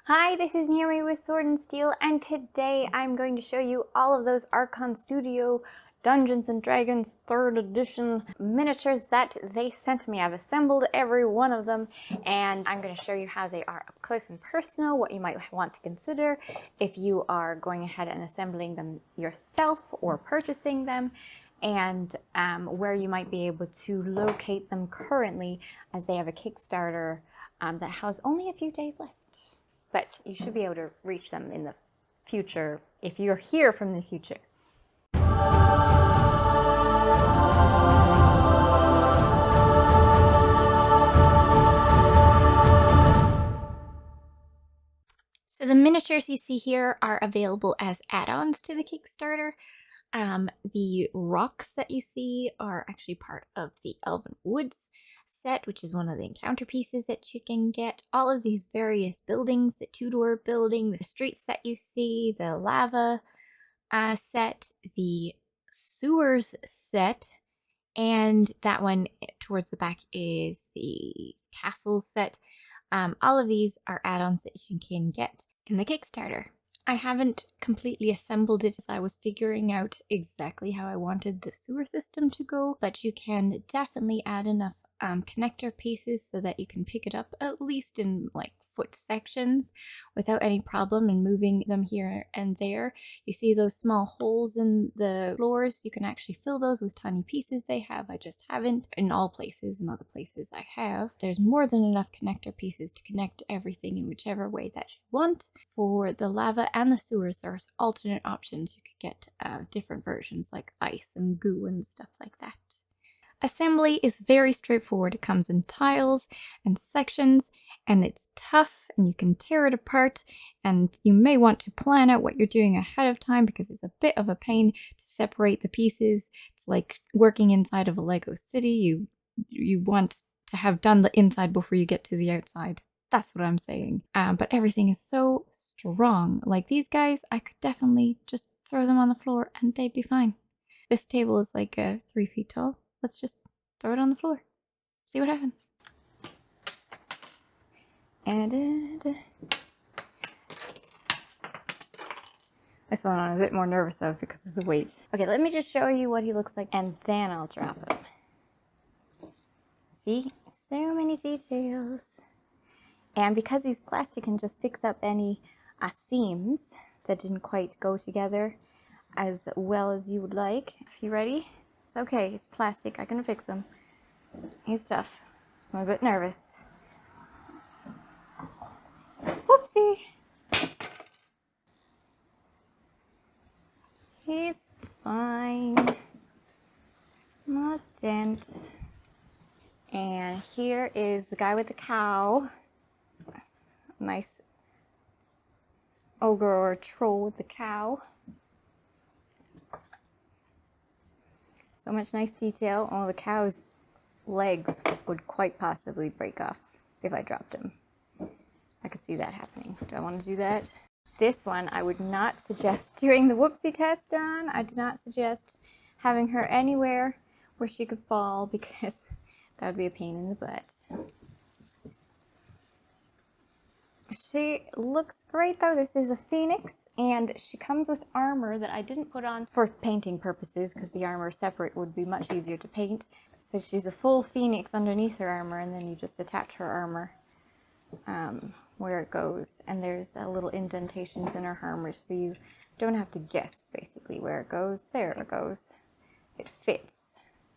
Hi, this is Naomi with Sword and Steel, and today I'm going to show you all of those Archon Studio Dungeons & Dragons 3rd edition miniatures that they sent me. I've assembled every one of them, and I'm going to show you how they are up close and personal, what you might want to consider if you are going ahead and assembling them yourself or purchasing them, and where you might be able to locate them currently, as they have a Kickstarter that has only a few days left. But you should be able to reach them in the future if you're here from the future. So the miniatures you see here are available as add-ons to the Kickstarter. The rocks that you see are actually part of the Elven Woods set, which is one of the encounter pieces that you can get. All of these various buildings, the Tudor building, the streets that you see, the lava set, the sewers set, and that one towards the back is the castle set. All of these are add-ons that you can get in the Kickstarter. I haven't completely assembled it as I was figuring out exactly how I wanted the sewer system to go, but you can definitely add enough connector pieces so that you can pick it up at least in like foot sections without any problem and moving them here and there. You see those small holes in the floors? You can actually fill those with tiny pieces they have. I just haven't in all places, and other places I have. There's more than enough connector pieces to connect everything in whichever way that you want. For the lava and the sewers, there's alternate options. You could get different versions like ice and goo and stuff like that. Assembly is very straightforward. It comes in tiles and sections, and it's tough, and you can tear it apart, and you may want to plan out what you're doing ahead of time because it's a bit of a pain to separate the pieces. It's like working inside of a Lego city. You want to have done the inside before you get to the outside. That's what I'm saying. But everything is so strong. Like these guys, I could definitely just throw them on the floor and they'd be fine. This table is like 3 feet tall. Let's just throw it on the floor. See what happens. This one I'm a bit more nervous of because of the weight. Okay, let me just show you what he looks like and then I'll drop him. See? So many details. And because he's plastic, can just fix up any seams that didn't quite go together as well as you would like. If you're ready, it's okay. It's plastic. I can fix him. He's tough. I'm a bit nervous. Whoopsie. He's fine. Not a dent. And here is the guy with the cow. Nice ogre or troll with the cow. So much nice detail. Oh, the cow's legs would quite possibly break off if I dropped him. I could see that happening. Do I want to do that? This one I would not suggest doing the whoopsie test on. I do not suggest having her anywhere where she could fall because that would be a pain in the butt. She looks great though. This is a phoenix, and she comes with armor that I didn't put on for painting purposes because the armor separate would be much easier to paint. So she's a full phoenix underneath her armor, and then you just attach her armor where it goes. And there's a little indentations in her armor, so you don't have to guess basically where it goes. There it goes. It fits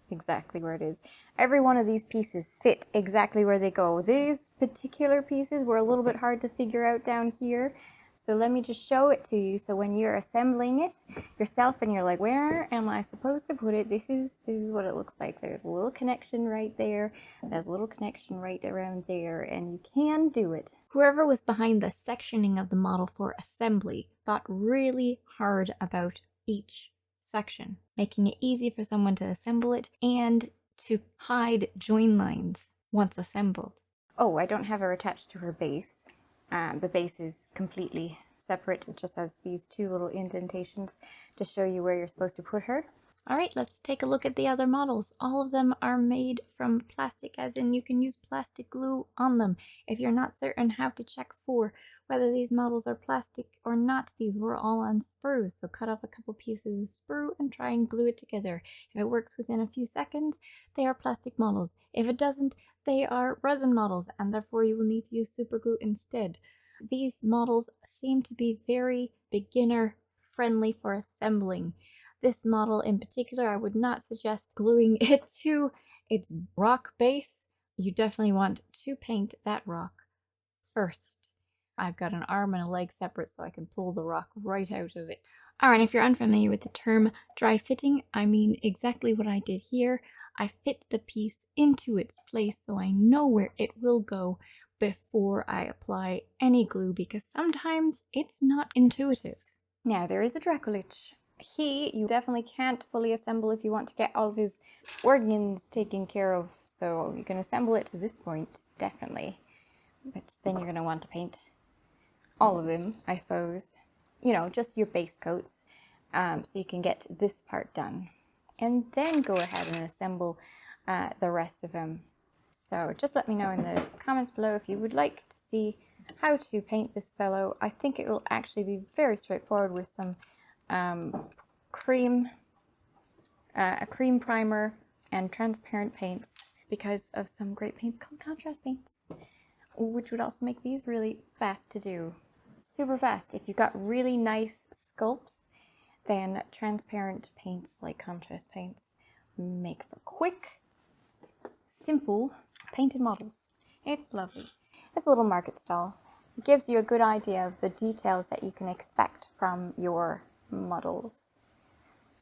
exactly where it is. Every one of these pieces fit exactly where they go. These particular pieces were a little bit hard to figure out down here, so let me just show it to you. So when you're assembling it yourself and you're like, where am I supposed to put it, this is what it looks like. There's a little connection right there, there's a little connection right around there, and you can do it. Whoever was behind the sectioning of the model for assembly thought really hard about each section, making it easy for someone to assemble it and to hide join lines once assembled. Oh, I don't have her attached to her base. The base is completely separate. It just has these 2 little indentations to show you where you're supposed to put her. All right, let's take a look at the other models. All of them are made from plastic, as in you can use plastic glue on them. If you're not certain how to check for whether these models are plastic or not. These were all on sprues, so cut off a couple pieces of sprue and try and glue it together. If it works within a few seconds, they are plastic models. If it doesn't, they are resin models, and therefore you will need to use super glue instead. These models seem to be very beginner friendly for assembling. This model in particular, I would not suggest gluing it to its rock base. You definitely want to paint that rock first. I've got an arm and a leg separate so I can pull the rock right out of it. Alright, if you're unfamiliar with the term dry fitting, I mean exactly what I did here. I fit the piece into its place so I know where it will go before I apply any glue, because sometimes it's not intuitive. Now, there is a Dracolich. You definitely can't fully assemble if you want to get all of his organs taken care of, so you can assemble it to this point, definitely. But then you're going to want to paint all of him, I suppose. You know, just your base coats, so you can get this part done. And then go ahead and assemble the rest of him. So just let me know in the comments below if you would like to see how to paint this fellow. I think it will actually be very straightforward with some a cream primer and transparent paints, because of some great paints called contrast paints, which would also make these really fast to do. Super fast. If you've got really nice sculpts, then transparent paints like contrast paints make for quick, simple painted models. It's lovely. It's a little market stall. It gives you a good idea of the details that you can expect from your models.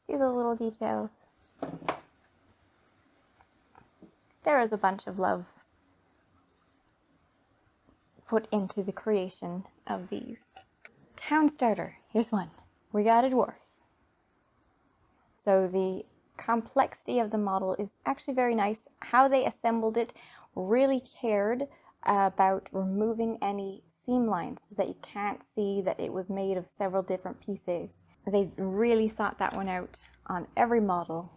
See the little details? There is a bunch of love put into the creation of these. Town starter. Here's one. We got a dwarf. So the complexity of the model is actually very nice. How they assembled it really cared about removing any seam lines so that you can't see that it was made of several different pieces. They really thought that one out on every model.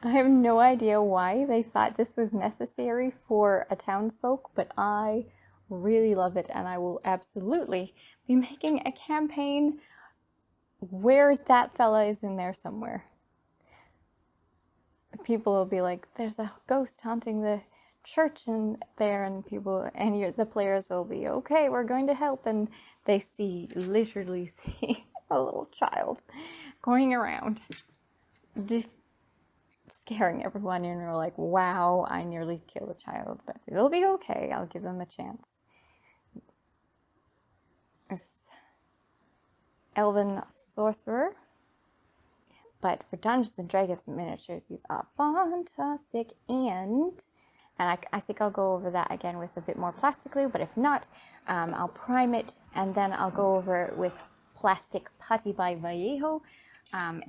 I have no idea why they thought this was necessary for a townsfolk, but I really love it, and I will absolutely be making a campaign where that fella is in there somewhere. People will be like, there's a ghost haunting the church in there, and the players will be, okay, we're going to help, and they literally see a little child going around scaring everyone, and you're like, wow, I nearly killed a child, but it'll be okay, I'll give them a chance. This elven sorcerer. But for Dungeons & Dragons miniatures, these are fantastic, and I think I'll go over that again with a bit more plastic glue, but if not, I'll prime it, and then I'll go over it with plastic putty by Vallejo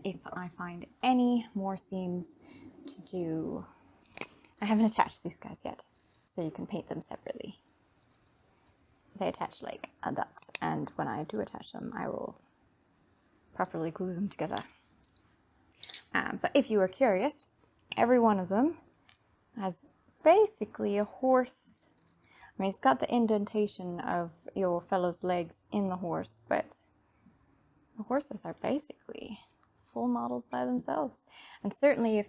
if I find any more seams to do. I haven't attached these guys yet, so you can paint them separately. They attach like a dot, and when I do attach them, I will properly glue them together. But if you are curious, every one of them has basically a horse. I mean, it's got the indentation of your fellow's legs in the horse, but the horses are basically full models by themselves. And certainly,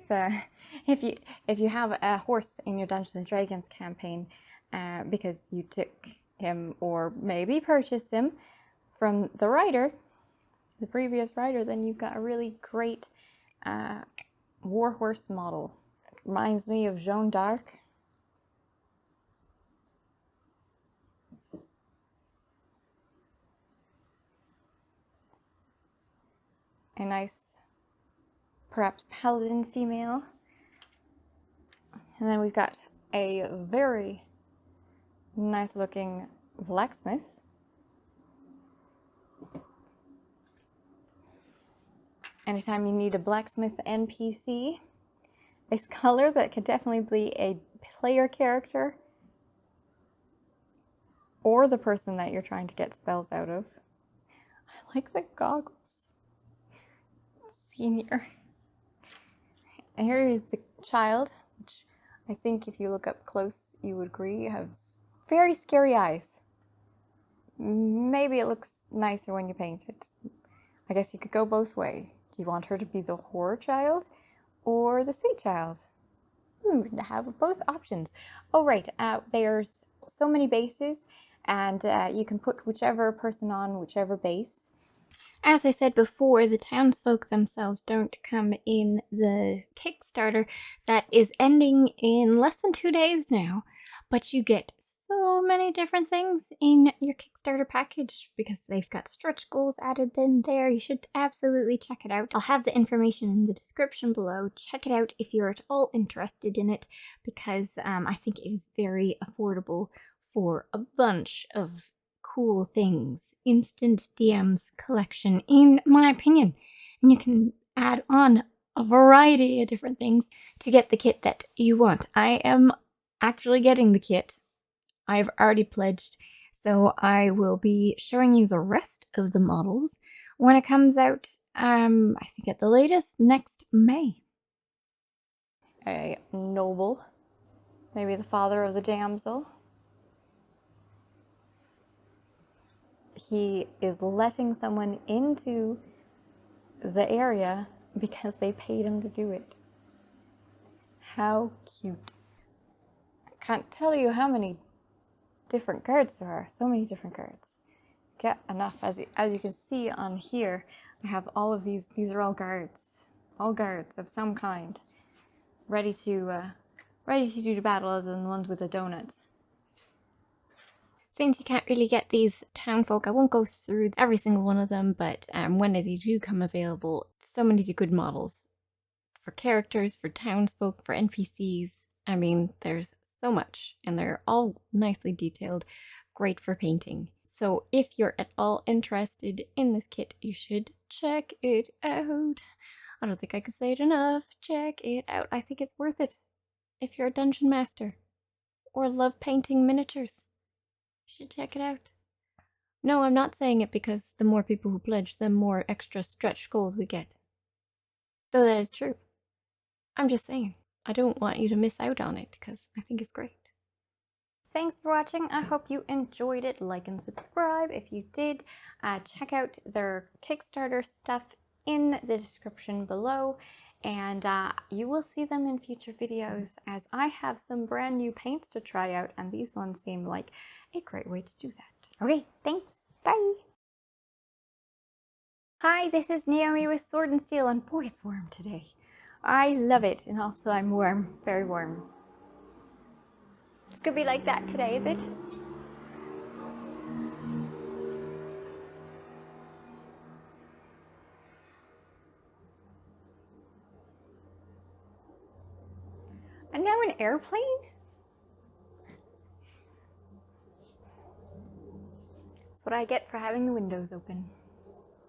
if you have a horse in your Dungeons & Dragons campaign, because you took him or maybe purchased him from the writer, the previous writer, then you've got a really great warhorse model. It reminds me of Jeanne d'Arc. A nice, perhaps paladin female. And then we've got a very nice looking blacksmith. Anytime you need a blacksmith NPC, a scholar that could definitely be a player character, or the person that you're trying to get spells out of. I like the goggles. Senior. And here is the child, which I think if you look up close, you would agree has very scary eyes. maybe it looks nicer when you paint it. I guess you could go both ways. Do you want her to be the horror child or the sweet child? Have both options. Oh, right. There's so many bases, and you can put whichever person on whichever base. As I said before, the townsfolk themselves don't come in the Kickstarter that is ending in less than 2 days now, but you get so many different things in your Kickstarter package because they've got stretch goals added in there. You should absolutely check it out. I'll have the information in the description below. Check it out if you're at all interested in it, because I think it is very affordable for a bunch of cool things. Instant DMs collection, in my opinion. And you can add on a variety of different things to get the kit that you want. I am actually getting the kit. I've already pledged, so I will be showing you the rest of the models when it comes out, I think at the latest next May. A noble, maybe the father of the damsel. He is letting someone into the area because they paid him to do it. How cute. I can't tell you how many different cards there are. So many different cards. Get enough. As you can see on here, I have all of these. These are all guards. All guards of some kind. Ready to do the battle, other than the ones with the donuts. Since you can't really get these townfolk, I won't go through every single one of them, but when they do come available, so many good models for characters, for townsfolk, for NPCs. I mean, there's so much, and they're all nicely detailed, great for painting. So if you're at all interested in this kit, you should check it out. I don't think I could say it enough. Check it out. I think it's worth it if you're a dungeon master or love painting miniatures. You should check it out. No, I'm not saying it because the more people who pledge, the more extra stretch goals we get. Though that is true. I'm just saying, I don't want you to miss out on it because I think it's great. Thanks for watching. I hope you enjoyed it. Like and subscribe if you did. Check out their Kickstarter stuff in the description below, and you will see them in future videos, as I have some brand new paints to try out, and these ones seem like a great way to do that. Okay, thanks. Bye. Hi, this is Naomi with Sword and Steel, and boy, it's warm today. I love it, and also I'm warm, very warm. It's gonna be like that today, is it? And now an airplane? That's what I get for having the windows open.